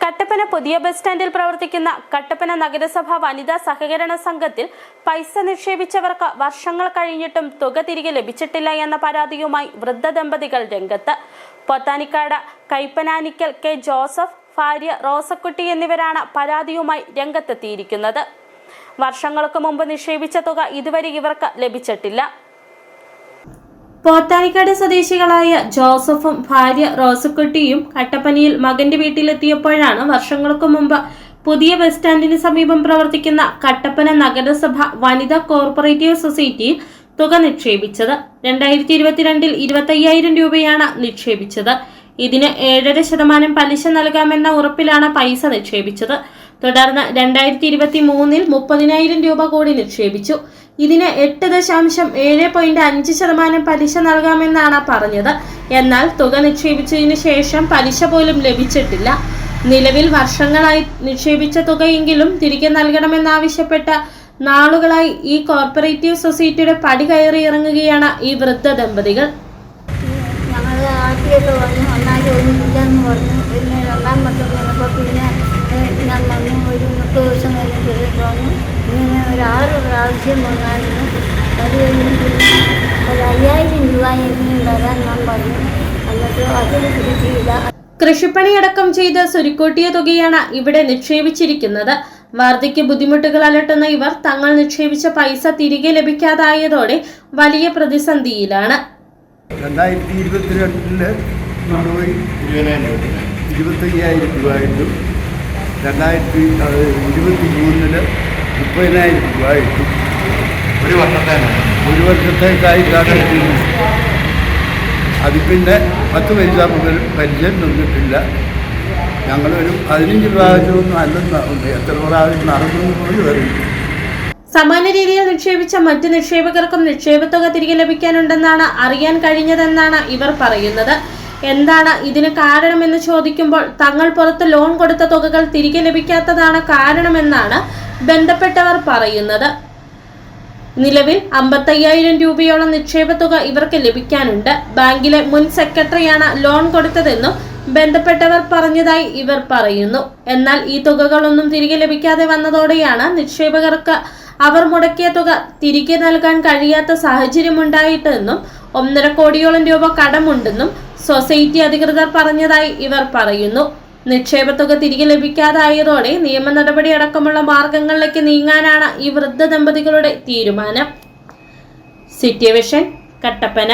കട്ടപ്പന പുതിയ ബസ് സ്റ്റാൻഡിൽ പ്രവർത്തിക്കുന്ന കട്ടപ്പന നഗരസഭ വനിതാ സഹകരണ സംഘത്തിൽ പൈസ നിക്ഷേപിച്ചവർക്ക് വർഷങ്ങൾ കഴിഞ്ഞിട്ടും തുക തിരികെ ലഭിച്ചിട്ടില്ല എന്ന പരാതിയുമായി വൃദ്ധ ദമ്പതികൾ രംഗത്ത്. പൊത്താനിക്കാട് കൈപ്പനാനിക്കൽ കെ ജോസഫ്, ഭാര്യ റോസക്കുട്ടി എന്നിവരാണ് പരാതിയുമായി രംഗത്തെത്തിയിരിക്കുന്നത്. വർഷങ്ങൾക്ക് മുമ്പ് നിക്ഷേപിച്ച തുക ഇതുവരെ ഇവർക്ക് ലഭിച്ചിട്ടില്ല. പോത്താനിക്കാട് സ്വദേശികളായ ജോസഫും ഭാര്യ റോസക്കുട്ടിയും കട്ടപ്പനയിൽ മകന്റെ വീട്ടിലെത്തിയപ്പോഴാണ് വർഷങ്ങൾക്ക് മുമ്പ് പുതിയ ബസ് സ്റ്റാൻഡിന് സമീപം പ്രവർത്തിക്കുന്ന കട്ടപ്പന നഗരസഭ വനിതാ കോർപ്പറേറ്റീവ് സൊസൈറ്റിയിൽ തുക നിക്ഷേപിച്ചത്. 2022 25,000 രൂപയാണ് നിക്ഷേപിച്ചത്. ഇതിന് 7.5% പലിശ നൽകാമെന്ന ഉറപ്പിലാണ് പൈസ നിക്ഷേപിച്ചത്. തുടർന്ന് 2023 30,000 രൂപ കൂടി നിക്ഷേപിച്ചു. ഇതിന് 8.75% പലിശ നൽകാമെന്നാണ് പറഞ്ഞത്. എന്നാൽ തുക നിക്ഷേപിച്ചതിനു ശേഷം പലിശ പോലും ലഭിച്ചിട്ടില്ല. നിലവിൽ വർഷങ്ങളായി നിക്ഷേപിച്ച തുകയെങ്കിലും തിരികെ നൽകണമെന്നാവശ്യപ്പെട്ട നാളുകളായി ഈ കോർപ്പറേറ്റീവ് സൊസൈറ്റിയുടെ പടി കയറി ഇറങ്ങുകയാണ് ഈ വൃദ്ധ ദമ്പതികൾ. ഞങ്ങൾ ആദ്യമൊക്കെ വന്നു, ഒന്നാമത് ഒന്നുമില്ലെന്ന് പറഞ്ഞു. പിന്നെ രണ്ടാം വട്ടം വന്നപ്പോൾ പിന്നെ ഞാൻ വന്നു. ഒരു 30 ദിവസം കഴിഞ്ഞ് വന്നു. ഇങ്ങനെ ഒരു 6 പ്രാവശ്യം വന്നായിരുന്നു. അത് കഴിഞ്ഞ് പിന്നെ ഒരു 5,000 രൂപ എങ്കിലും തരാൻ ഞാൻ പറഞ്ഞു. എന്നിട്ട് അതിന് കിട്ടിയില്ല. കൃഷിപ്പണിയടക്കം ചെയ്ത് സുരുക്കൂട്ടിയ തുകയാണ് ഇവിടെ നിക്ഷേപിച്ചിരിക്കുന്നത്. വാർദ്ധക്യ ബുദ്ധിമുട്ടുകൾ അലട്ടുന്ന ഇവർ തങ്ങൾ നിക്ഷേപിച്ച പൈസ തിരികെ ലഭിക്കാതായതോടെ വലിയ പ്രതിസന്ധിയിലാണ്. 2022 കൊണ്ടുപോയി 25,000 രൂപ ഇട്ടു. 2023 30,000 രൂപ ഇട്ടു. ഒരു വർഷത്തേക്കായി കാണിക്കുന്നു. അത് പിന്നെ 10 പൈസ മുതൽ പരിചയം തന്നിട്ടില്ല. ഞങ്ങളൊരു 15 പ്രാവശ്യമൊന്നും അല്ലെന്നുണ്ട്. എത്ര പ്രാവശ്യം നടന്നു പോലും അറിയില്ല. സമാന രീതിയിൽ നിക്ഷേപിച്ച മറ്റ് നിക്ഷേപകർക്കും നിക്ഷേപത്തുക തിരികെ ലഭിക്കാനുണ്ടെന്നാണ് അറിയാൻ കഴിഞ്ഞതെന്നാണ് ഇവർ പറയുന്നത്. എന്താണ് ഇതിന് കാരണമെന്ന് ചോദിക്കുമ്പോൾ തങ്ങൾ പുറത്ത് ലോൺ കൊടുത്ത തുകകൾ തിരികെ ലഭിക്കാത്തതാണ് കാരണമെന്നാണ് ബന്ധപ്പെട്ടവർ പറയുന്നത്. നിലവിൽ 55,000 രൂപയോളം നിക്ഷേപത്തുക ഇവർക്ക് ലഭിക്കാനുണ്ട്. ബാങ്കിലെ മുൻ സെക്രട്ടറിയാണ് ലോൺ കൊടുത്തതെന്നും ബന്ധപ്പെട്ടവർ പറഞ്ഞതായി ഇവർ പറയുന്നു. എന്നാൽ ഈ തുകകളൊന്നും തിരികെ ലഭിക്കാതെ വന്നതോടെയാണ് നിക്ഷേപകർക്ക് അവർ മുടക്കിയ തുക തിരികെ നൽകാൻ കഴിയാത്ത സാഹചര്യമുണ്ടായിട്ടെന്നും 1.5 കോടിയോളം രൂപ കടമുണ്ടെന്നും സൊസൈറ്റി അധികൃതർ പറഞ്ഞതായി ഇവർ പറയുന്നു. നിക്ഷേപത്തുക തിരികെ ലഭിക്കാതായതോടെ നിയമ നടപടി അടക്കമുള്ള മാർഗങ്ങളിലേക്ക് നീങ്ങാനാണ് ഈ വൃദ്ധ ദമ്പതികളുടെ തീരുമാനം. City vision, Kattappana.